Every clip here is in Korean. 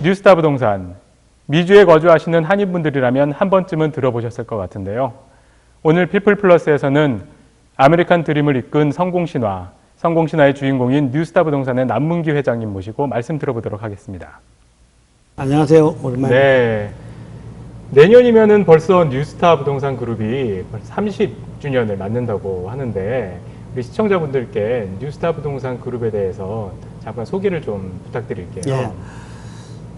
뉴스타 부동산, 미주에 거주하시는 한인분들이라면 한 번쯤은 들어보셨을 것 같은데요. 오늘 피플플러스에서는 아메리칸 드림을 이끈 성공신화, 성공신화의 주인공인 뉴스타 부동산의 남문기 회장님 모시고 말씀 들어보도록 하겠습니다. 안녕하세요. 오랜만에. 네. 내년이면은 벌써 뉴스타 부동산 그룹이 30주년을 맞는다고 하는데 우리 시청자분들께 뉴스타 부동산 그룹에 대해서 잠깐 소개를 좀 부탁드릴게요. 예.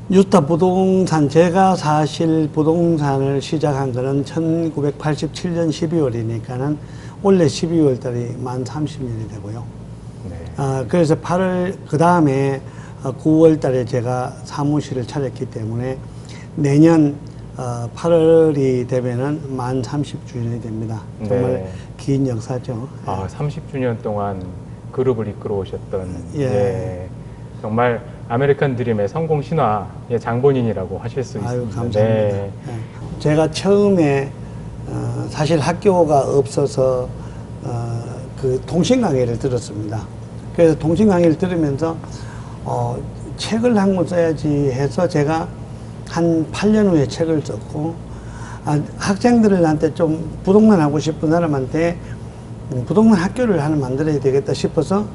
뉴스타 부동산, 제가 사실 부동산을 시작한 거는 1987년 12월이니까는 올해 12월 달이 만 30년이 되고요. 네. 그래서 그 다음에 9월 달에 제가 사무실을 차렸기 때문에 내년 8월이 되면은 만 30주년이 됩니다. 정말 네. 긴 역사죠. 30주년 동안 그룹을 이끌어 오셨던 예. 예, 정말 아메리칸 드림의 성공 신화의 장본인이라고 하실 수 아유, 있습니다. 감사합니다. 네. 예. 제가 처음에 사실 학교가 없어서 그 통신 강의를 들었습니다. 그래서 통신 강의를 들으면서 책을 한 권 써야지 해서 제가 한 8년 후에 책을 썼고, 학생들한테 좀 부동산 하고 싶은 사람한테 부동산 학교를 하나 만들어야 되겠다 싶어서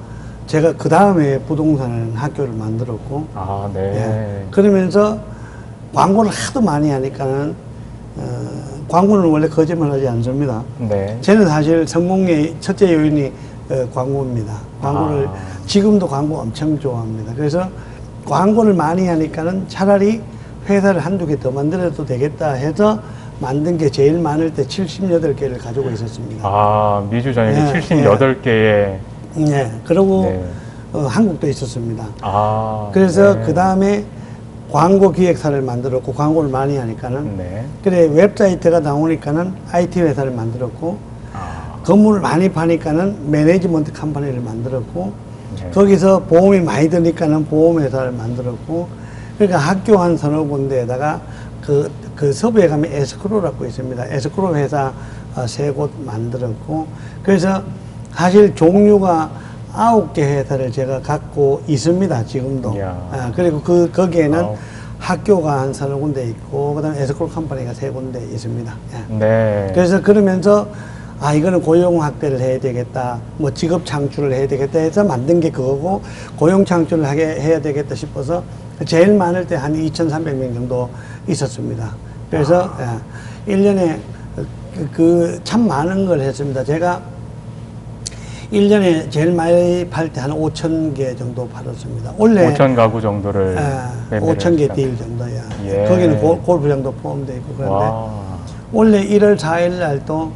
제가 그 다음에 부동산 학교를 만들었고, 네. 예. 그러면서 광고를 하도 많이 하니까는 광고는 원래 거짓말하지 않습니다. 네. 저는 사실 성공의 첫째 요인이 광고입니다. 광고를 지금도 광고 엄청 좋아합니다. 그래서 광고를 많이 하니까는 차라리 회사를 한두 개 더 만들어도 되겠다 해서 만든 게 제일 많을 때 78개를 가지고 있었습니다. 미주 전역에 예, 78개의 예. 그리고 네. 한국도 있었습니다. 네. 그래서 그 다음에 광고 기획사를 만들었고, 광고를 많이 하니까는. 네. 그래, 웹사이트가 나오니까는 IT 회사를 만들었고, 건물을 많이 파니까는 매니지먼트 컴퍼니를 만들었고, 네. 거기서 보험이 많이 드니까는 보험회사를 만들었고, 그러니까 학교 한 서너 군데에다가 그 서부에 가면 에스크로라고 있습니다. 에스크로 회사 3곳 만들었고, 그래서 사실 종류가 9개 회사를 제가 갖고 있습니다, 지금도. 그리고 거기에는 학교가 한 서너 군데 있고, 그 다음에 에스크로 컴퍼니가 3군데 있습니다. 네. 그래서 그러면서 이거는 고용 확대를 해야 되겠다, 뭐 직업 창출을 해야 되겠다 해서 만든 게 그거고, 고용 창출을 해야 되겠다 싶어서 제일 많을 때 한 2,300명 정도 있었습니다. 그래서 1년에 참 많은 걸 했습니다. 제가 1년에 제일 많이 팔 때 한 5,000개 정도 팔았습니다. 원래 5,000가구 정도를 5,000개 딜 정도야. 예. 거기는 골프장도 포함되어 있고. 그런데 원래 1월 4일 날도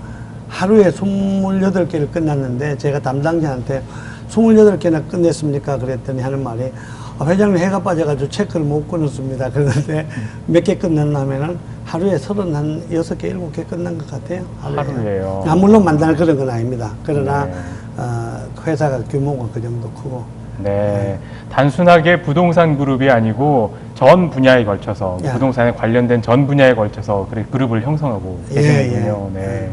하루에 28개를 끝났는데, 제가 담당자한테 28개나 끝냈습니까? 그랬더니 하는 말이, 회장님 해가 빠져가지고 체크를 못 끊었습니다. 그런데 몇 개 끝났냐면은 하루에 36개, 7개 끝난 것 같아요. 하루에요. 물론 만날 그런 건 아닙니다. 그러나 회사가 규모가 그 정도 크고. 네. 단순하게 부동산 그룹이 아니고 전 분야에 걸쳐서 부동산에 관련된 전 분야에 걸쳐서 그룹을 형성하고 계시는군요. 네.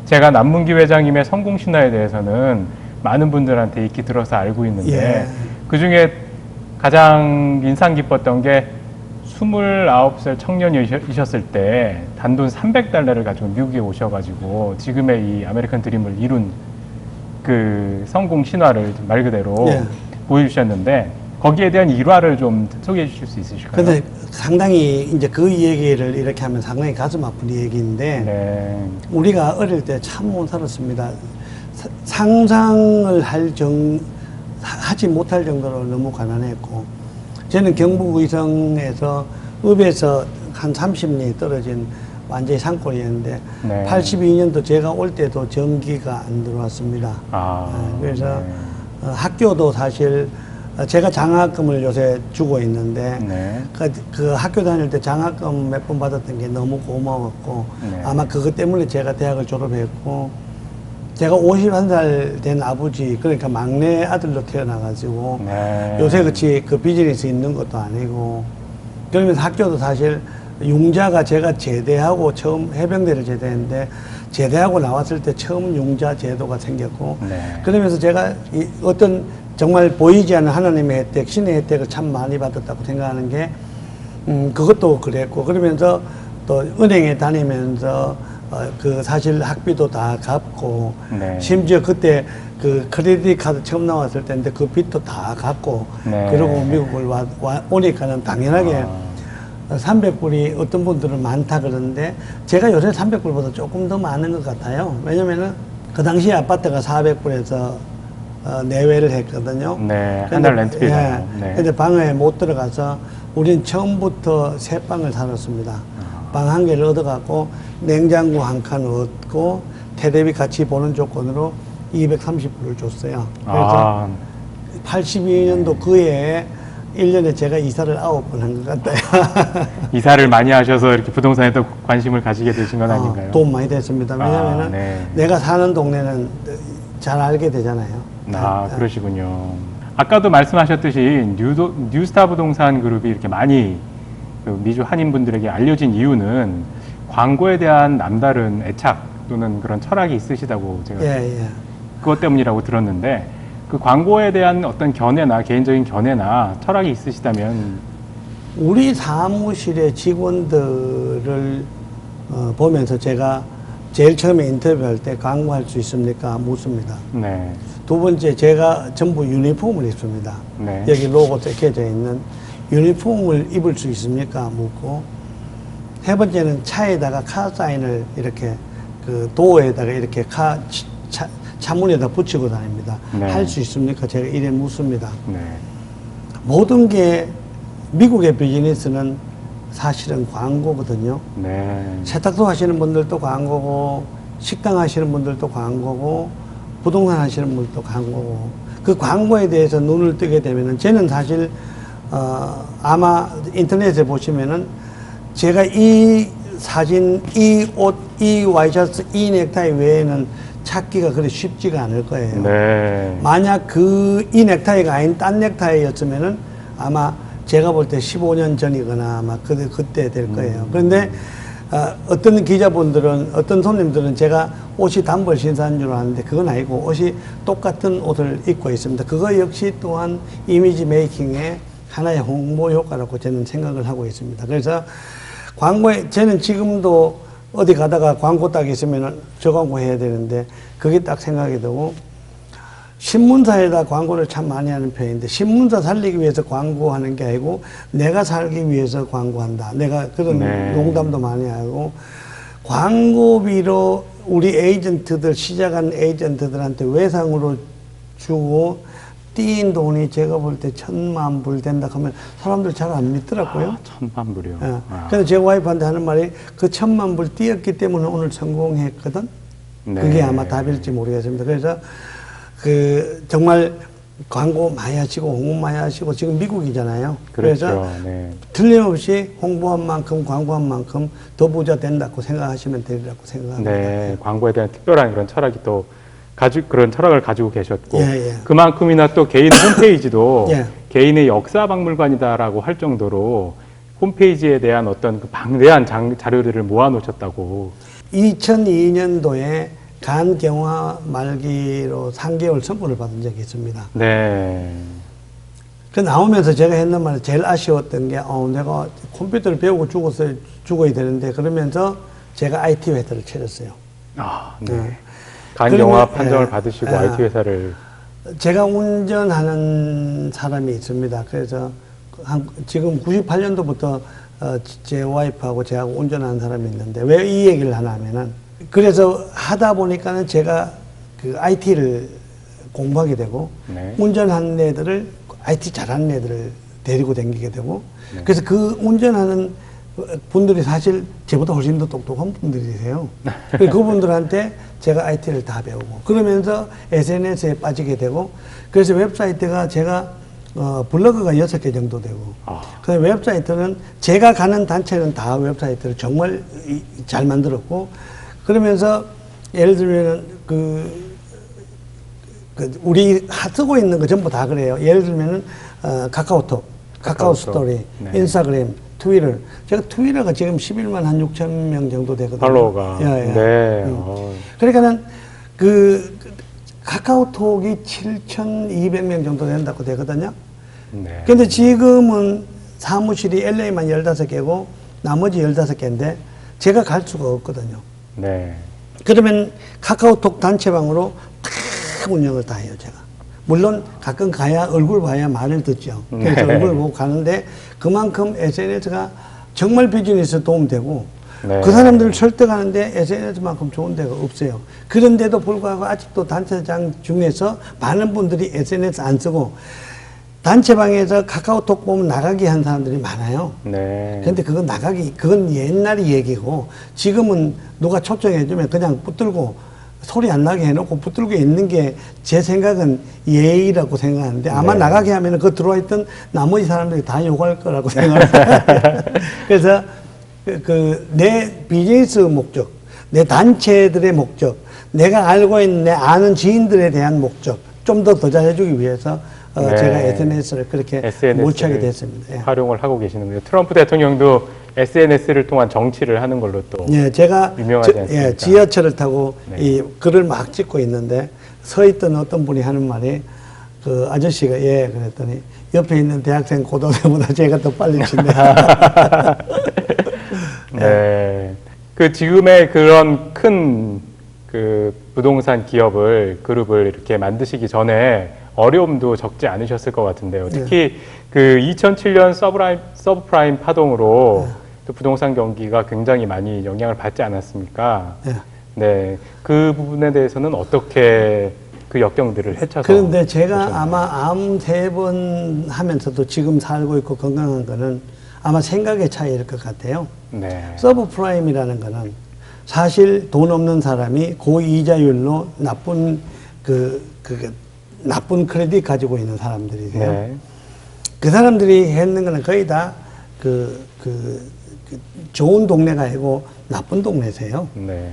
제가 남문기 회장님의 성공 신화에 대해서는 많은 분들한테 익히 들어서 알고 있는데 그 중에 가장 인상 깊었던 게 29살 청년이셨을 때 단돈 $300를 가지고 미국에 오셔가지고 지금의 이 아메리칸 드림을 이룬 그 성공 신화를 말 그대로 보여주셨는데, 거기에 대한 일화를 좀 소개해 주실 수 있으실까요? 근데 상당히 이제 그 얘기를 이렇게 하면 상당히 가슴 아픈 얘기인데, 우리가 어릴 때 참 못 살았습니다. 상상을 하지 못할 정도로 너무 가난했고, 저는 경북 의성에서 읍에서 한 30리 떨어진 완전히 산골이었는데 82년도 제가 올 때도 전기가 안 들어왔습니다. 그래서 학교도 사실 제가 장학금을 요새 주고 있는데 그 학교 다닐 때 장학금 몇 번 받았던 게 너무 고마웠고, 아마 그것 때문에 제가 대학을 졸업했고, 제가 51살 된 아버지, 그러니까 막내 아들로 태어나가지고 요새 그치 그 비즈니스 있는 것도 아니고, 그러면서 학교도 사실 융자가 제가 제대하고 처음 해병대를 제대했는데, 제대하고 나왔을 때 처음 융자 제도가 생겼고, 그러면서 제가 어떤 정말 보이지 않는 하나님의 혜택, 신의 혜택을 참 많이 받았다고 생각하는 게, 그것도 그랬고, 그러면서 또 은행에 다니면서 그 사실 학비도 다 갚고, 네. 심지어 그때 그 크레딧 카드 처음 나왔을 때인데 그 빚도 다 갚고, 네. 그러고 미국을 오니까는 당연하게 300불이 어떤 분들은 많다 그러는데 제가 요새 300불보다 조금 더 많은 것 같아요. 왜냐면은 그 당시에 아파트가 400불에서 내외를 했거든요. 네, 한 달 렌트비가요. 예. 네. 근데 방에 못 들어가서 우린 처음부터 새 방을 살았습니다. 방 한 개를 얻어갖고 냉장고 한 칸 얻고 테레비 같이 보는 조건으로 230불을 줬어요. 그래서 82년도 그 해에 1년에 제가 이사를 9번 한 것 같아요. 이사를 많이 하셔서 이렇게 부동산에 또 관심을 가지게 되신 건 아닌가요? 도움 많이 됐습니다. 왜냐면은 네. 내가 사는 동네는 잘 알게 되잖아요. 그러시군요. 아까도 말씀하셨듯이 뉴스타 부동산 그룹이 이렇게 많이 그 미주 한인분들에게 알려진 이유는 광고에 대한 남다른 애착 또는 그런 철학이 있으시다고 제가 그것 때문이라고 들었는데, 그 광고에 대한 어떤 견해나 개인적인 견해나 철학이 있으시다면. 우리 사무실의 직원들을 보면서 제가 제일 처음에 인터뷰할 때 광고할 수 있습니까? 묻습니다. 네. 두 번째, 제가 전부 유니폼을 입습니다. 네. 여기 로고 적혀져 있는 유니폼을 입을 수 있습니까? 묻고, 세 번째는 차에다가 카 사인을 이렇게 그 도어에다가 이렇게 차문에다 붙이고 다닙니다. 네. 할 수 있습니까? 제가 이래 묻습니다. 네. 모든 게 미국의 비즈니스는 사실은 광고거든요. 네. 세탁소 하시는 분들도 광고고, 식당 하시는 분들도 광고고, 부동산 하시는 분들도 광고고, 그 광고에 대해서 눈을 뜨게 되면은, 저는 사실 아마 인터넷에 보시면은 제가 이 사진, 이 옷, 이 와이셔츠, 이 넥타이 외에는 찾기가 그리 쉽지가 않을 거예요. 네. 만약 이 넥타이가 아닌 딴 넥타이였으면은 아마 제가 볼 때 15년 전이거나 아마 그때 될 거예요. 그런데 어떤 기자분들은, 어떤 손님들은 제가 옷이 단벌 신사인 줄 아는데 그건 아니고 옷이 똑같은 옷을 입고 있습니다. 그거 역시 또한 이미지 메이킹의 하나의 홍보 효과라고 저는 생각을 하고 있습니다. 그래서 광고에, 저는 지금도 어디 가다가 광고 딱 있으면 저 광고 해야 되는데 그게 딱 생각이 되고, 신문사에다 광고를 참 많이 하는 편인데 신문사 살리기 위해서 광고하는 게 아니고 내가 살기 위해서 광고한다. 내가 그런 농담도 많이 하고, 광고비로 우리 에이전트들, 시작한 에이전트들한테 외상으로 주고 띄인 돈이 제가 볼 때 1,000만 불 된다 하면 사람들 잘 안 믿더라고요. 1,000만 불이요. 그래서 제 와이프한테 하는 말이, 그 1,000만 불 띄었기 때문에 오늘 성공했거든. 네. 그게 아마 답일지 모르겠습니다. 그래서 정말 광고 많이 하시고 홍보 많이 하시고, 지금 미국이잖아요. 그렇죠. 그래서 네. 틀림없이 홍보한 만큼, 광고한 만큼 더 부자 된다고 생각하시면 되리라고 생각합니다. 네. 광고에 대한 특별한 그런 철학이 또 그런 철학을 가지고 계셨고, 그만큼이나 또 개인 홈페이지도 개인의 역사 박물관이다라고 할 정도로 홈페이지에 대한 어떤 그 방대한 자료들을 모아놓으셨다고. 2002년도에 간경화 말기로 3개월 선고를 받은 적이 있습니다. 네. 그 나오면서 제가 했는 말이 제일 아쉬웠던 게, 내가 컴퓨터를 배우고 죽어야 되는데, 그러면서 제가 IT 회사를 차렸어요. 네. 간경화 판정을 받으시고 IT 회사를. 제가 운전하는 사람이 있습니다. 그래서 지금 98년도부터 제 와이프하고 제하고 운전하는 사람이 있는데, 왜 이 얘기를 하나 하면은, 그래서 하다 보니까는 제가 그 IT를 공부하게 되고, 운전하는 애들을, IT 잘하는 애들을 데리고 다니게 되고, 그래서 그 운전하는 분들이 사실 저보다 훨씬 더 똑똑한 분들이세요. 그분들한테 제가 IT를 다 배우고, 그러면서 SNS에 빠지게 되고, 그래서 웹사이트가 제가 블로그가 6개 정도 되고, 그 웹사이트는 제가 가는 단체는 다 웹사이트를 정말 잘 만들었고, 그러면서 예를 들면은 우리 쓰고 있는 거 전부 다 그래요. 예를 들면은 카카오톡, 카카오 스토리, 인스타그램, 트위터. 제가 트위터가 지금 11만 한 6천 명 정도 되거든요. 팔로워가. 네. 그러니까는 카카오톡이 7,200명 정도 된다고 되거든요. 네. 근데 지금은 사무실이 LA만 15개고 나머지 15개인데 제가 갈 수가 없거든요. 네. 그러면 카카오톡 단체방으로 다 운영을 다 해요, 제가. 물론 가끔 가야 얼굴 봐야 말을 듣죠. 그래서 네. 얼굴 보고 가는데 그만큼 SNS가 정말 비즈니스에 도움되고 네. 그 사람들을 설득하는데 SNS만큼 좋은 데가 없어요. 그런데도 불구하고 아직도 단체장 중에서 많은 분들이 SNS 안 쓰고 단체방에서 카카오톡 보면 나가기 한 사람들이 많아요. 네. 근데 그건 그건 옛날 얘기고 지금은 누가 초청해주면 그냥 붙들고 소리 안 나게 해놓고 붙들고 있는 게 제 생각은 예의라고 생각하는데 아마 네. 나가게 하면 그 들어와 있던 나머지 사람들이 다 욕할 거라고 생각합니다. 그래서 내 비즈니스 목적, 내 단체들의 목적, 내가 알고 있는 내 아는 지인들에 대한 목적 좀 더 잘해주기 위해서 네. 제가 SNS를 그렇게 SNS를 몰치하게 됐습니다. 예. 활용을 하고 계시는군요. 트럼프 대통령도 SNS를 통한 정치를 하는 걸로 또 예, 제가 유명하지 않습니까? 예, 지하철을 타고 네. 이 글을 막 찍고 있는데 서 있던 어떤 분이 하는 말이 그 아저씨가 예 그랬더니 옆에 있는 대학생 고등학생보다 제가 더 빨리 친다. 네. 그 지금의 그런 큰 그 부동산 기업을 그룹을 이렇게 만드시기 전에 어려움도 적지 않으셨을 것 같은데요. 특히 그 2007년 서브프라임 파동으로 또 부동산 경기가 굉장히 많이 영향을 받지 않았습니까? 예. 네. 그 부분에 대해서는 어떻게 그 역경들을 헤쳐서 그런데 제가 오셨나요? 아마 암 3번 하면서도 지금 살고 있고 건강한 거는 아마 생각의 차이일 것 같아요. 네. 서브프라임이라는 거는 사실 돈 없는 사람이 고이자율로 나쁜 나쁜 크레딧 가지고 있는 사람들이세요. 네. 그 사람들이 했는 거는 거의 다 좋은 동네가 아니고 나쁜 동네세요. 네.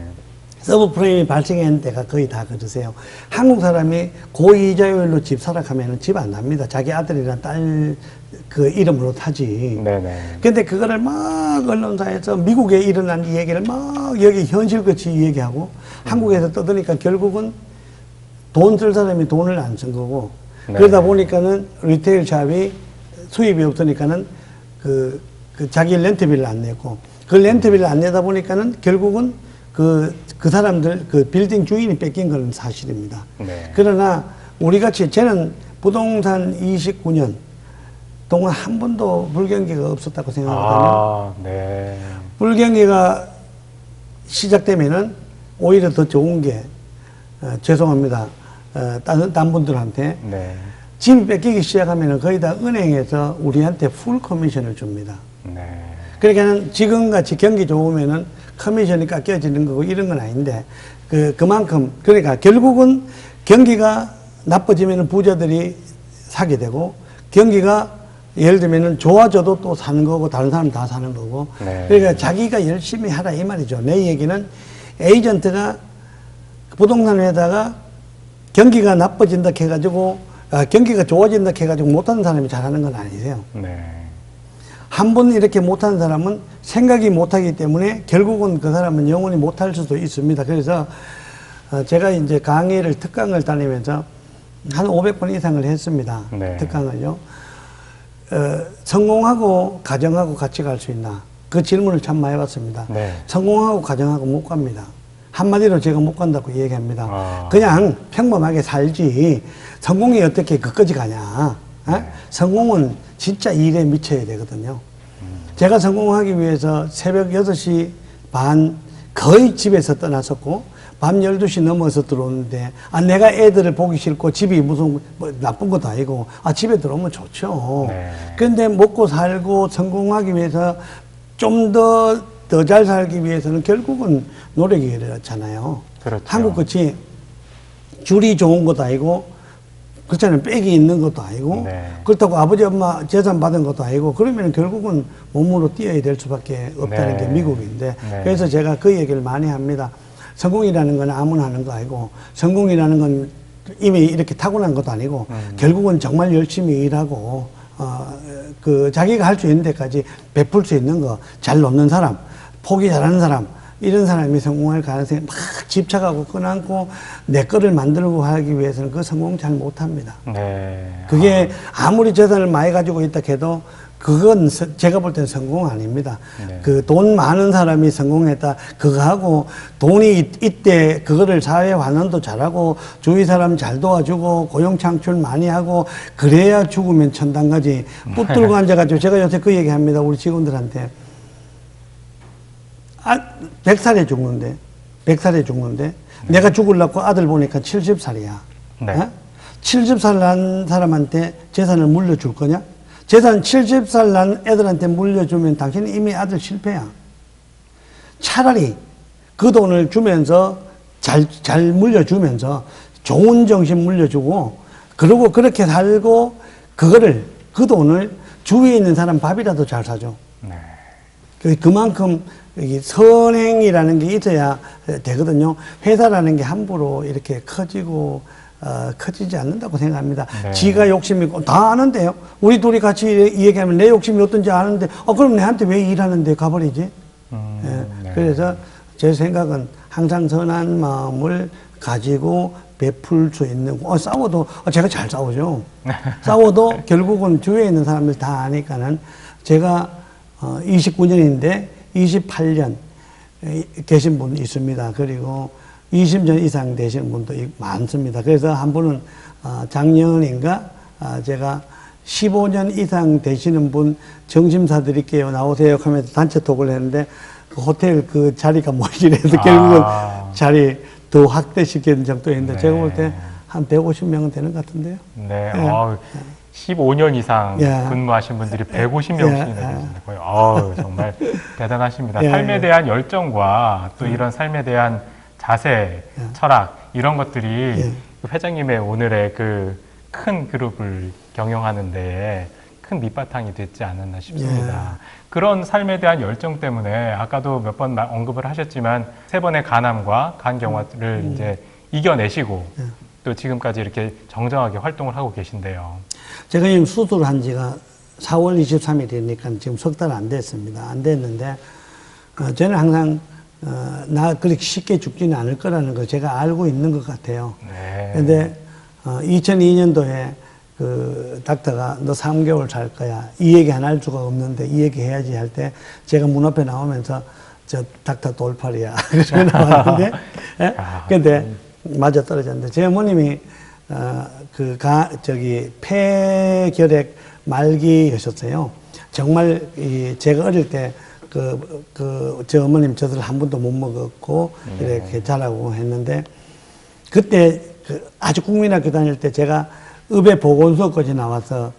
서브프라임이 발생한 데가 거의 다 그러세요. 한국 사람이 고이자율로 집 사락하면 집 안 납니다. 자기 아들이나 딸 그 이름으로 타지. 네네. 근데 그거를 막 언론사에서 미국에 일어난 이 얘기를 막 여기 현실같이 얘기하고 한국에서 떠드니까 결국은 돈 쓸 사람이 돈을 안 쓴 거고 네. 그러다 보니까는 리테일 샵이 수입이 없으니까는 그 자기 렌트비를 안 내고 그 렌트비를 안 내다 보니까는 결국은 그 사람들 그 빌딩 주인이 뺏긴 건 사실입니다. 네. 그러나 우리 같이 저는 부동산 29년 동안 한 번도 불경기가 없었다고 생각하거든요. 아, 네. 불경기가 시작되면은 오히려 더 좋은 게 죄송합니다. 딴 분들한테 네. 집이 뺏기기 시작하면은 거의 다 은행에서 우리한테 풀 커미션을 줍니다. 네. 그러니까는 지금같이 경기 좋으면은 커미션이 깎여지는 거고 이런 건 아닌데 그만큼 그러니까 결국은 경기가 나빠지면은 부자들이 사게 되고 경기가 예를 들면은 좋아져도 또 사는 거고 다른 사람 다 사는 거고 네. 그러니까 자기가 열심히 하라 이 말이죠. 내 얘기는 에이전트가 부동산 회사가 경기가 나빠진다 해가지고 경기가 좋아진다 해가지고 못하는 사람이 잘하는 건 아니세요. 네. 한 번 이렇게 못하는 사람은 생각이 못하기 때문에 결국은 그 사람은 영원히 못할 수도 있습니다. 그래서 제가 이제 특강을 다니면서 한 500번 이상을 했습니다. 네. 특강을요. 성공하고 가정하고 같이 갈 수 있나? 그 질문을 참 많이 받습니다. 네. 성공하고 가정하고 못 갑니다. 한마디로 제가 못 간다고 얘기합니다. 아. 그냥 평범하게 살지 성공이 어떻게 그까지 가냐. 네. 성공은 진짜 일에 미쳐야 되거든요. 제가 성공하기 위해서 새벽 6시 반 거의 집에서 떠났었고 밤 12시 넘어서 들어오는데 내가 애들을 보기 싫고 집이 무슨 뭐 나쁜 것도 아니고 집에 들어오면 좋죠. 네. 그런데 먹고 살고 성공하기 위해서 좀 더 잘 살기 위해서는 결국은 노력이 그렇잖아요. 그렇죠. 한국같이 줄이 좋은 것도 아니고 그렇잖아요. 빽이 있는 것도 아니고 네. 그렇다고 아버지 엄마 재산 받은 것도 아니고 그러면 결국은 몸으로 뛰어야 될 수밖에 없다는 네. 게 미국인데 네. 그래서 제가 그 얘기를 많이 합니다. 성공이라는 건 아무나 하는 거 아니고 성공이라는 건 이미 이렇게 타고난 것도 아니고 결국은 정말 열심히 일하고 자기가 할 수 있는 데까지 베풀 수 있는 거 잘 놓는 사람 포기 잘하는 사람 이런 사람이 성공할 가능성이 막 집착하고 끈안고 내 거를 만들고 하기 위해서는 그 성공 잘 못합니다. 네. 그게 아무리 재산을 많이 가지고 있다 해도 그건 제가 볼 때는 성공 아닙니다. 네. 그 돈 많은 사람이 성공했다. 그거하고 돈이 이때 그거를 사회 환원도 잘하고 주위 사람 잘 도와주고 고용 창출 많이 하고 그래야 죽으면 천당 가지. 붙들고 앉아가지고 제가 요새 그 얘기 합니다. 우리 직원들한테. 100살에 죽는데, 100살에 죽는데, 내가 죽으려고 아들 보니까 70살이야. 네. 어? 70살 난 사람한테 재산을 물려줄 거냐? 재산 70살 난 애들한테 물려주면 당신은 이미 아들 실패야. 차라리 그 돈을 주면서 잘 물려주면서 좋은 정신 물려주고 그러고 그렇게 살고 그 돈을 주위에 있는 사람 밥이라도 잘 사줘. 네. 그만큼 선행이라는 게 있어야 되거든요. 회사라는 게 함부로 이렇게 커지지 않는다고 생각합니다. 네. 지가 욕심이 있고, 다 아는데요. 우리 둘이 같이 이 얘기하면 내 욕심이 어떤지 아는데, 그럼 내한테 왜 일하는데 가버리지? 네. 그래서 제 생각은 항상 선한 마음을 가지고 베풀 수 있는, 싸워도, 제가 잘 싸우죠. 싸워도 결국은 주위에 있는 사람들 다 아니까는 제가 29년인데 28년 계신 분 있습니다. 그리고 20년 이상 되시는 분도 많습니다. 그래서 한 분은 작년인가 제가 15년 이상 되시는 분 정심사 드릴게요. 나오세요 하면서 단체 톡을 했는데 그 호텔 그 자리가 모이래서 결국은 자리 더 확대시키는 정도였는데 네. 제가 볼 때 한 150명은 되는 것 같은데요. 네. 예. 15년 이상 예. 근무하신 분들이 150명씩이나 되시는 거예요. 정말 대단하십니다. 예. 삶에 대한 열정과 또 이런 삶에 대한 자세, 철학 이런 것들이 그 회장님의 오늘의 그 큰 그룹을 경영하는 데에 큰 밑바탕이 됐지 않았나 싶습니다. 그런 삶에 대한 열정 때문에 아까도 몇 번 언급을 하셨지만 3번의 간암과 간경화를 이제 이겨내시고 또 지금까지 이렇게 정정하게 활동을 하고 계신데요. 제가 지금 수술한 지가 4월 23일이니까 지금 석 달 안 됐습니다. 안 됐는데 저는 항상 나 그렇게 쉽게 죽지는 않을 거라는 걸 제가 알고 있는 것 같아요. 네. 근데 2002년도에 그 닥터가 너 3개월 살 거야. 이 얘기 안 할 수가 없는데 이 얘기 해야지 할 때 제가 문 앞에 나오면서 저 닥터 돌팔이야. 그래서 나왔는데 근데 맞아 떨어졌는데 제 어머님이 폐결핵 말기였었어요. 정말 제가 어릴 때 저 어머님 젖을 한 번도 못 먹었고 이렇게 자라고 했는데 그때 아주 국민학교 다닐 때 제가 의대 보건소까지 나와서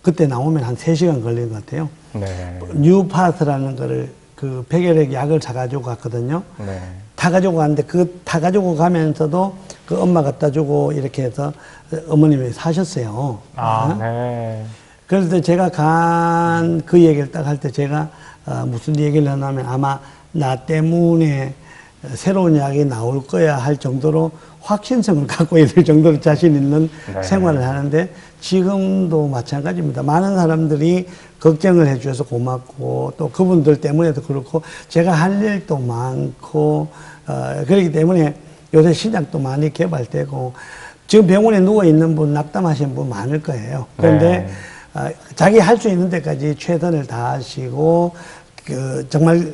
그때 나오면 한 3시간 걸린 것 같아요. 네. 뉴파스라는 거를 그 폐결핵 약을 사가지고 갔거든요. 네. 타 가지고 갔는데 타 가지고 가면서도 그 엄마 갖다 주고 이렇게 해서 어머님이 사셨어요. 네. 그래서 제가 그 얘기를 딱 할 때 제가 무슨 얘기를 하냐면 아마 나 때문에 새로운 약이 나올 거야 할 정도로 확신성을 갖고 있을 정도로 자신 있는 생활을 하는데 지금도 마찬가지입니다. 많은 사람들이 걱정을 해주셔서 고맙고 또 그분들 때문에도 그렇고 제가 할 일도 많고 그렇기 때문에 요새 신약도 많이 개발되고 지금 병원에 누워 있는 분 낙담하시는 분 많을 거예요. 그런데 자기 할 수 있는 데까지 최선을 다하시고 정말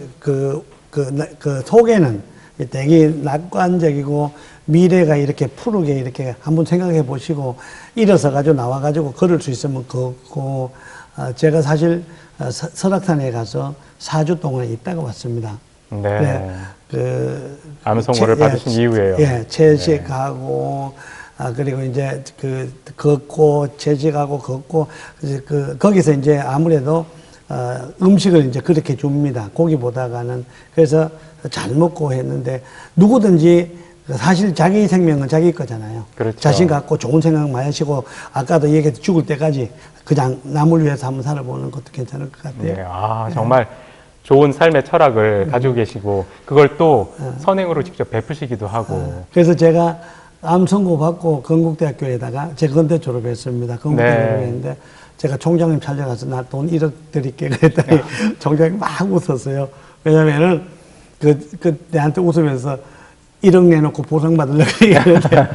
속에는 되게 낙관적이고 미래가 이렇게 푸르게 이렇게 한번 생각해 보시고 일어서 가지고 나와 가지고 걸을 수 있으면 걷고 제가 사실 설악산에 가서 4주 동안 있다가 왔습니다. 네. 암 그 선고를 받으신 이후에요. 채식하고 그리고 이제 걷고 채식하고 걷고 거기서 이제 아무래도 음식을 이제 그렇게 줍니다. 고기보다가는. 그래서 잘 먹고 했는데 누구든지 사실 자기 생명은 자기 거잖아요. 그렇죠. 자신 갖고 좋은 생각 많이 하시고 아까도 얘기했듯이 죽을 때까지 그냥 남을 위해서 한번 살아보는 것도 괜찮을 것 같아요. 네. 정말 좋은 삶의 철학을 가지고 계시고 그걸 또 선행으로 직접 베푸시기도 하고. 그래서 제가 암 선고 받고 건국대학교에다가 제가 건대 졸업했습니다. 건국대 졸업했는데 제가 총장님 찾아가서 나 돈 1억 드릴게 그랬더니 총장님 막 웃었어요. 왜냐면은 내한테 웃으면서 1억 내놓고 보상받으려고 얘기하는데.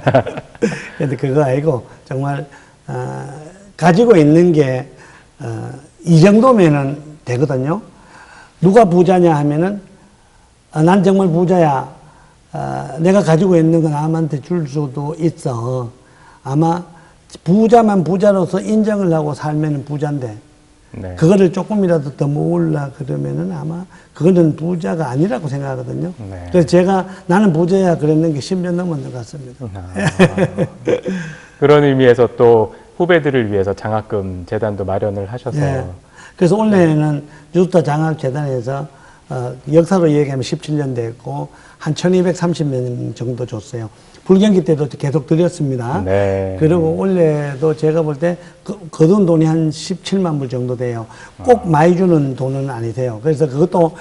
근데 그거 아니고, 정말, 가지고 있는 게, 이 정도면은 되거든요. 누가 부자냐 하면은, 난 정말 부자야. 내가 가지고 있는 건 남한테 줄 수도 있어. 아마 부자만 부자로서 인정을 하고 살면 부자인데, 네. 그거를 조금이라도 더 모으려 그러면은 아마 그거는 부자가 아니라고 생각하거든요. 네. 그래서 제가 나는 부자야 그랬는 게 10년 넘은 것 같습니다. 그런 의미에서 또 후배들을 위해서 장학금 재단도 마련을 하셔서. 예. 그래서 올해는 뉴스타 장학재단에서 역사로 얘기하면 17년 됐고 한 1230명 정도 줬어요. 불경기 때도 계속 드렸습니다. 네. 그리고 올해도 제가 볼 때 거둔 돈이 한 17만 불 정도 돼요. 꼭 많이 주는 돈은 아니세요. 그래서 그것도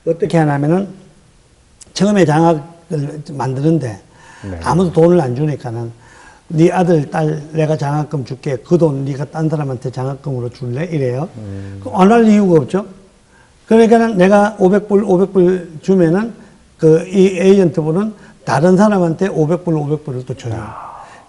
어떻게 하냐면은 처음에 장학을 만드는데 네. 아무도 돈을 안 주니까는 네 아들, 딸 내가 장학금 줄게. 그 돈 네가 딴 사람한테 장학금으로 줄래? 이래요. 안 할 이유가 없죠. 그러니까는 내가 500불 주면은 이 에이전트분은 다른 사람한테 500불을 또 줘요.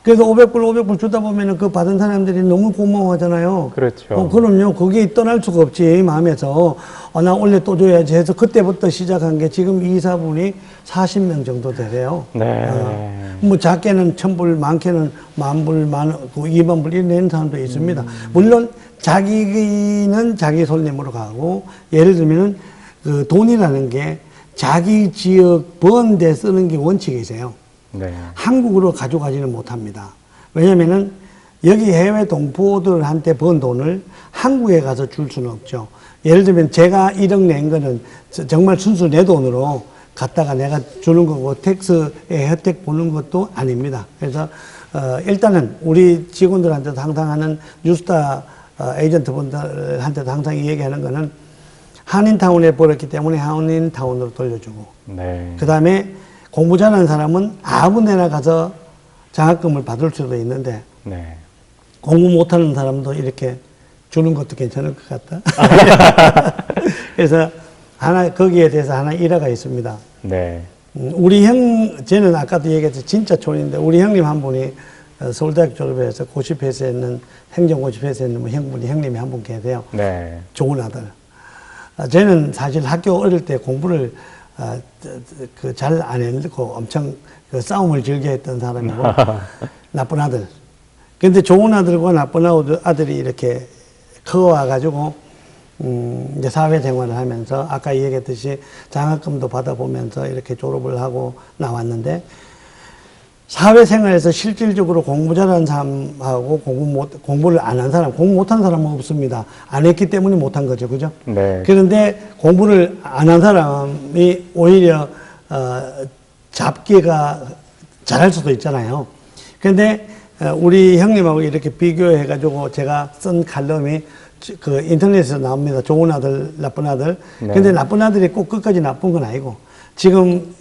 그래서 500불 주다 보면은 그 받은 사람들이 너무 고마워하잖아요. 그렇죠. 그럼요. 그게 떠날 수가 없지, 마음에서. 나 원래 또 줘야지 해서 그때부터 시작한 게 지금 이사분이 40명 정도 되세요. 네. 뭐 작게는 1000불, 많게는 10,000불, 20,000불 이런 내는 사람도 있습니다. 물론 자기는 자기 손님으로 가고, 예를 들면은 그 돈이라는 게 자기 지역 번 데 쓰는 게 원칙이세요. 네. 한국으로 가져가지는 못합니다. 왜냐면은 여기 해외 동포들한테 번 돈을 한국에 가서 줄 수는 없죠. 예를 들면 제가 1억 낸 거는 정말 순수 내 돈으로 갖다가 내가 주는 거고 텍스의 혜택 보는 것도 아닙니다. 그래서 일단은 우리 직원들한테도 항상 하는 뉴스타 에이전트분들한테도 항상 얘기하는 거는 한인타운에 벌었기 때문에 한인타운으로 돌려주고, 네. 그 다음에 공부 잘하는 사람은 아무 데나 가서 장학금을 받을 수도 있는데, 네. 공부 못하는 사람도 이렇게 주는 것도 괜찮을 것 같다. 그래서 거기에 대해서 하나 일화가 있습니다. 네. 쟤는 아까도 얘기했죠. 진짜 촌인데, 우리 형님 한 분이 서울대학 졸업해서 고시패스 했는, 행정고시패스 했는 형님이 한 분 계세요. 네. 좋은 아들. 쟤는 사실 학교 어릴 때 공부를 잘 안 했고 엄청 싸움을 즐겨했던 사람이고 나쁜 아들. 근데 좋은 아들과 나쁜 아들이 이렇게 커와가지고 이제 사회생활을 하면서 아까 얘기했듯이 장학금도 받아보면서 이렇게 졸업을 하고 나왔는데, 사회생활에서 실질적으로 공부 잘하는 사람하고 공부를 안 한 사람, 공부 못한 사람은 없습니다. 안 했기 때문에 못한 거죠. 그죠? 네. 그런데 공부를 안 한 사람이 오히려, 잡기가 잘할 수도 있잖아요. 그런데, 우리 형님하고 이렇게 비교해가지고 제가 쓴 칼럼이 그 인터넷에서 나옵니다. 좋은 아들, 나쁜 아들. 네. 근데 나쁜 아들이 꼭 끝까지 나쁜 건 아니고, 지금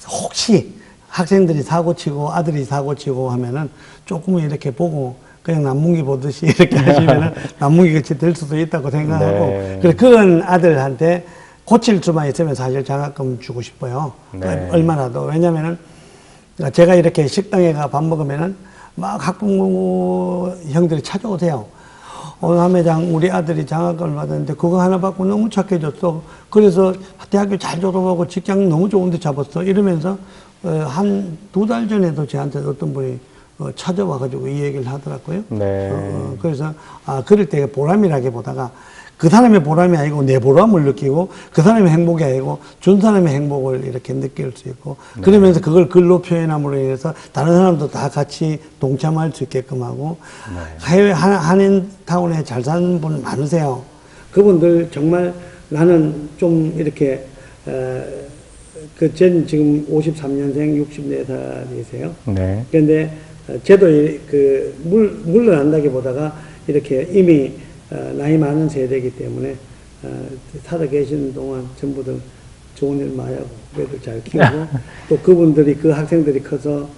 혹시 학생들이 사고치고 아들이 사고치고 하면은 조금은 이렇게 보고 그냥 남문기 보듯이 이렇게 하시면은 남문기 같이 될 수도 있다고 생각하고, 네. 그래 그런 아들한테 고칠 수만 있으면 사실 장학금 주고 싶어요. 네. 얼마나도. 왜냐면은 제가 이렇게 식당에 가 밥 먹으면은 막 학부모 형들이 찾아오세요. 오늘 함회장 우리 아들이 장학금을 받았는데 그거 하나 받고 너무 착해졌어. 그래서 대학교 잘 졸업하고 직장 너무 좋은 데 잡았어. 이러면서 한 2달 전에도 저한테 어떤 분이 찾아와가지고 이 얘기를 하더라고요. 네. 그래서 그럴 때 보람이라기보다가 그 사람의 보람이 아니고 내 보람을 느끼고 그 사람의 행복이 아니고 준 사람의 행복을 이렇게 느낄 수 있고, 네. 그러면서 그걸 글로 표현함으로 인해서 다른 사람도 다 같이 동참할 수 있게끔 하고, 네. 해외 한인타운에 잘 사는 분 많으세요. 그분들 정말 나는 좀 이렇게 쟤는 지금 53년생 64살이세요. 네. 그런데 쟤도 물러난다기보다가 이렇게 이미 나이 많은 세대이기 때문에 살아 계시는 동안 전부들 좋은 일 많이 하고 애들 잘 키우고 또 그분들이 그 학생들이 커서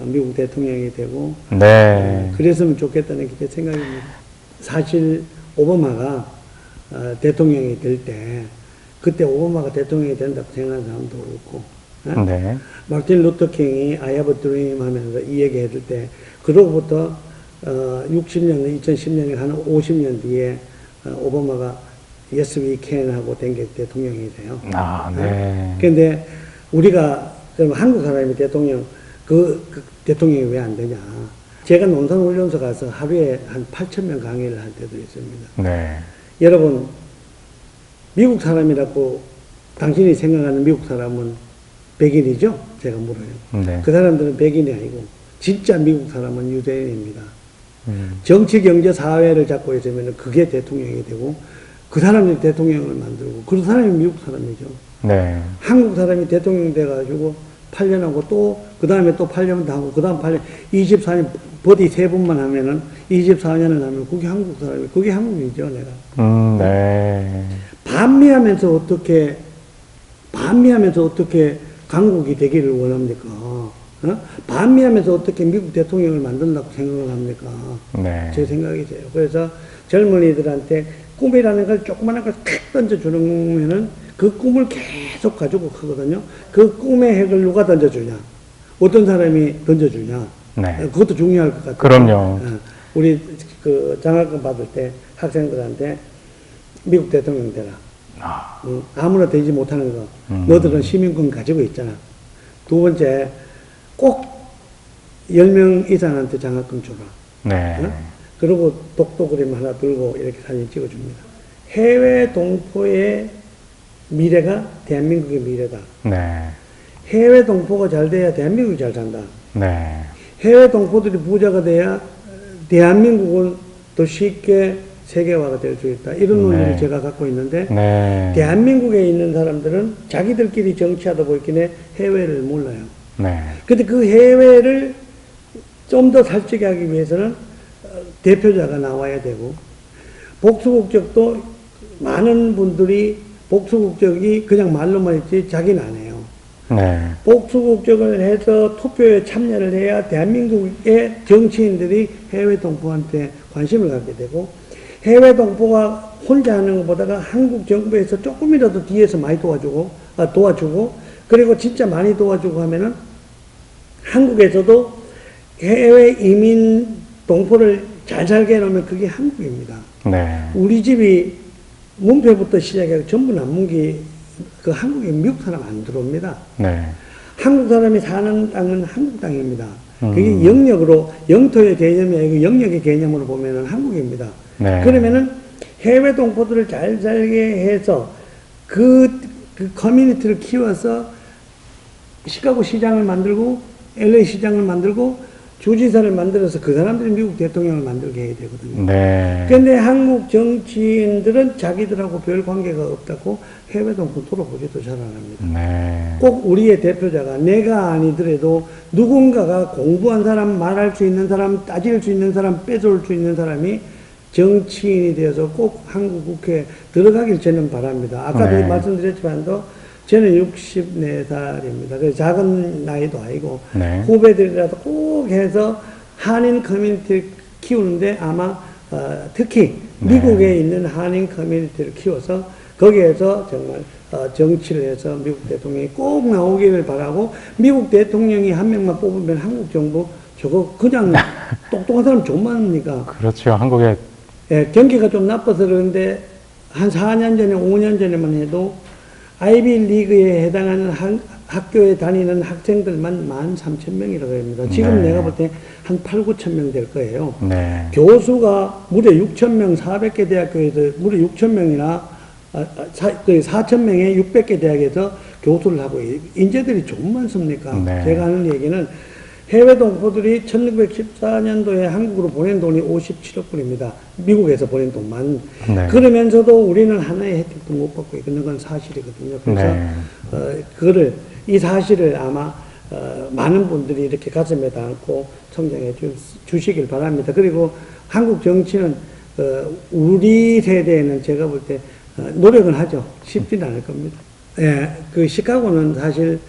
미국 대통령이 되고 네. 그랬으면 좋겠다는 게 제 생각입니다. 사실 오바마가 대통령이 될 때 그때 오바마가 대통령이 된다고 생각하는 사람도 그렇고, 네. 마틴 루터 킹이 I have a dream 하면서 이 얘기 해줄 때, 그로부터 60년, 2010년에 한 50년 뒤에 오바마가 Yes we can 하고 된 게 대통령이 돼요. 아, 네. 근데 우리가, 그럼 한국 사람이 대통령, 그 대통령이 왜 안 되냐. 제가 논산훈련소 가서 하루에 한 8,000명 강의를 할 때도 있습니다. 네. 여러분, 미국 사람이라고 당신이 생각하는 미국 사람은 백인이죠? 제가 물어요. 네. 그 사람들은 백인이 아니고, 진짜 미국 사람은 유대인입니다. 정치, 경제, 사회를 잡고 있으면 그게 대통령이 되고, 그 사람이 대통령을 만들고, 그 사람이 미국 사람이죠. 네. 한국 사람이 대통령 돼가지고 8년 하고 또, 그 다음에 또 8년 더 하고, 그 다음 8년, 24년, 버디 3번만 하면은, 24년을 하면 그게 한국 사람이, 그게 한국이죠, 내가. 네. 반미하면서 어떻게 강국이 되기를 원합니까? 반미하면서 어떻게 미국 대통령을 만든다고 생각을 합니까? 네. 제 생각이세요. 그래서 젊은이들한테 꿈이라는 걸 조그마한 걸 탁 던져주면은 그 꿈을 계속 가지고 크거든요. 그 꿈의 핵을 누가 던져주냐? 어떤 사람이 던져주냐? 네. 그것도 중요할 것 같아요. 그럼요. 우리 그 장학금 받을 때 학생들한테 미국 대통령 되라. 아무나 되지 못하는 거. 너들은 시민권 가지고 있잖아. 두 번째, 꼭 10명 이상한테 장학금 줘라. 네. 그리고 독도 그림 하나 들고 이렇게 사진 찍어줍니다. 해외 동포의 미래가 대한민국의 미래다. 네. 해외 동포가 잘 돼야 대한민국이 잘 산다. 네. 해외 동포들이 부자가 돼야 대한민국은 더 쉽게 세계화가 될 수 있다. 이런 논리를 제가 갖고 있는데, 네. 대한민국에 있는 사람들은 자기들끼리 정치하다 보이긴 해외를 몰라요. 네. 근데 그 해외를 좀 더 살찌게 하기 위해서는 대표자가 나와야 되고, 복수국적도 많은 분들이 복수국적이 그냥 말로만 있지 자기는 안 해요. 네. 복수국적을 해서 투표에 참여를 해야 대한민국의 정치인들이 해외 동포한테 관심을 갖게 되고, 해외 동포가 혼자 하는 것보다가 한국 정부에서 조금이라도 뒤에서 많이 도와주고, 그리고 진짜 많이 도와주고 하면은 한국에서도 해외 이민 동포를 잘 살게 해놓으면 그게 한국입니다. 네. 우리 집이 문패부터 시작해서 전부 남문기, 그 한국에 미국 사람 안 들어옵니다. 네. 한국 사람이 사는 땅은 한국 땅입니다. 그게 영역으로, 영토의 개념이 아니고 영역의 개념으로 보면은 한국입니다. 네. 그러면은 해외 동포들을 잘 살게 해서 그 커뮤니티를 키워서 시카고 시장을 만들고 LA 시장을 만들고 주지사를 만들어서 그 사람들이 미국 대통령을 만들게 해야 되거든요. 네. 근데 한국 정치인들은 자기들하고 별 관계가 없다고 해외 동포 돌아보지도 잘 안 합니다. 네. 꼭 우리의 대표자가 내가 아니더라도 누군가가 공부한 사람, 말할 수 있는 사람, 따질 수 있는 사람, 뺏어올 수 있는 사람이 정치인이 되어서 꼭 한국 국회에 들어가길 저는 바랍니다. 아까도 네. 말씀드렸지만도 저는 64살입니다. 그래서 작은 나이도 아니고, 네. 후배들이라도 꼭 해서 한인 커뮤니티를 키우는데 아마 특히 미국에 있는 한인 커뮤니티를 키워서 거기에서 정말 정치를 해서 미국 대통령이 꼭 나오기를 바라고, 미국 대통령이 한 명만 뽑으면 한국 정부 저거 그냥 똑똑한 사람 좀 많으니까. 그렇죠. 한국에. 예, 경기가 좀 나빠서 그런데 한 4년 전에 5년 전에만 해도 아이비 리그에 해당하는 학교에 다니는 학생들만 13,000명이라고 합니다. 지금 네. 내가 볼 때 한 8, 9천 명 될 거예요. 네. 교수가 무려 6,000명, 400개 대학교에서 무려 6,000명이나 4,000명에 600개 대학에서 교수를 하고, 인재들이 좀 많습니까? 네. 제가 하는 얘기는 해외 동포들이 1914년도에 한국으로 보낸 돈이 57억 불입니다. 미국에서 보낸 돈만. 네. 그러면서도 우리는 하나의 혜택도 못 받고 있는 건 사실이거든요. 그래서 네. 이 사실을 아마 많은 분들이 이렇게 가슴에 담고 성장해 주시길 바랍니다. 그리고 한국 정치는 우리 세대에는 제가 볼 때 노력은 하죠. 쉽지는 않을 겁니다. 예, 그 시카고는 사실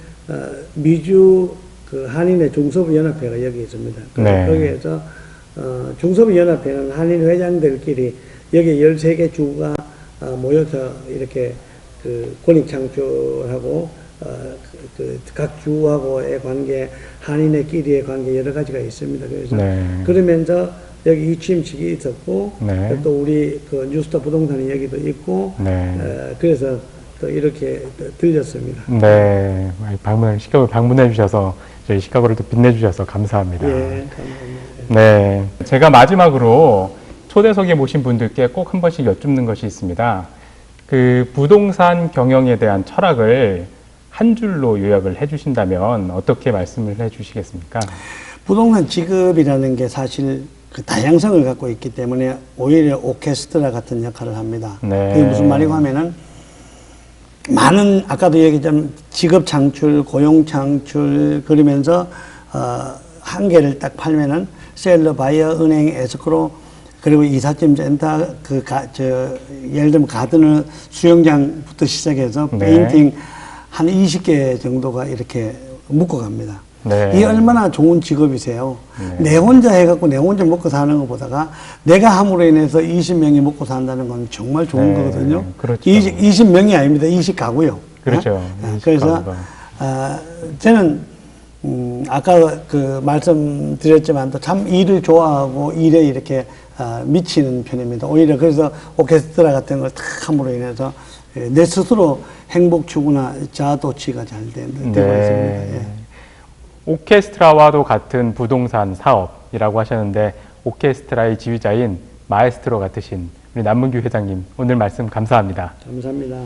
미주 그 한인의 중서부연합회가 여기 있습니다. 네. 거기에서 중서부연합회는 한인 회장들끼리 여기 13개 주가 모여서 이렇게 그 권익 창출하고 각 주하고의 관계, 한인의끼리의 관계 여러 가지가 있습니다. 그래서 그러면서 여기 이취임식이 있었고 또 우리 그 뉴스타 부동산이 여기도 있고 그래서 또 이렇게 들렸습니다. 네, 시카고 방문해 주셔서 저희 시카고를 또 빛내주셔서 감사합니다. 예, 감사합니다. 네, 제가 마지막으로 초대석에 모신 분들께 꼭 한 번씩 여쭙는 것이 있습니다. 그 부동산 경영에 대한 철학을 한 줄로 요약을 해주신다면 어떻게 말씀을 해주시겠습니까? 부동산 직업이라는 게 사실 그 다양성을 갖고 있기 때문에 오히려 오케스트라 같은 역할을 합니다. 그게 무슨 말이고 하면은 많은 아까도 얘기했지만 직업 창출, 고용 창출 그러면서 한 개를 딱 팔면은 셀러, 바이어, 은행, 에스크로 그리고 이삿짐 센터 예를 들면 가드너 수영장부터 시작해서 페인팅 한 20개 정도가 이렇게 묶어갑니다. 이 얼마나 좋은 직업이세요. 내 혼자 해갖고 내 혼자 먹고 사는 것보다가 내가 함으로 인해서 20명이 먹고 산다는 건 정말 좋은 거거든요. 그렇죠. 20명이 아닙니다. 20가구요. 그렇죠. 그래서 저는 아까 그 말씀드렸지만 또 참 일을 좋아하고 일에 이렇게 미치는 편입니다. 오히려 그래서 오케스트라 같은 걸 탁 함으로 인해서 내 스스로 행복 추구나 자아도취가 잘 되고 있습니다. 예. 오케스트라와도 같은 부동산 사업이라고 하셨는데 오케스트라의 지휘자인 마에스트로 같으신 우리 남문규 회장님 오늘 말씀 감사합니다. 감사합니다.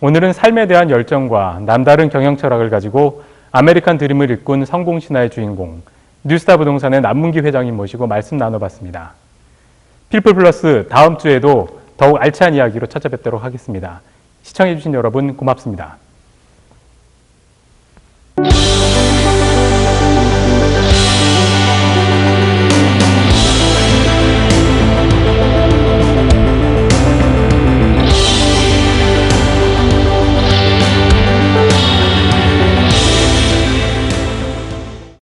오늘은 삶에 대한 열정과 남다른 경영 철학을 가지고 아메리칸 드림을 이끈 성공 신화의 주인공 뉴스타 부동산의 남문기 회장님 모시고 말씀 나눠봤습니다. 피플 플러스 다음 주에도 더욱 알찬 이야기로 찾아뵙도록 하겠습니다. 시청해주신 여러분 고맙습니다.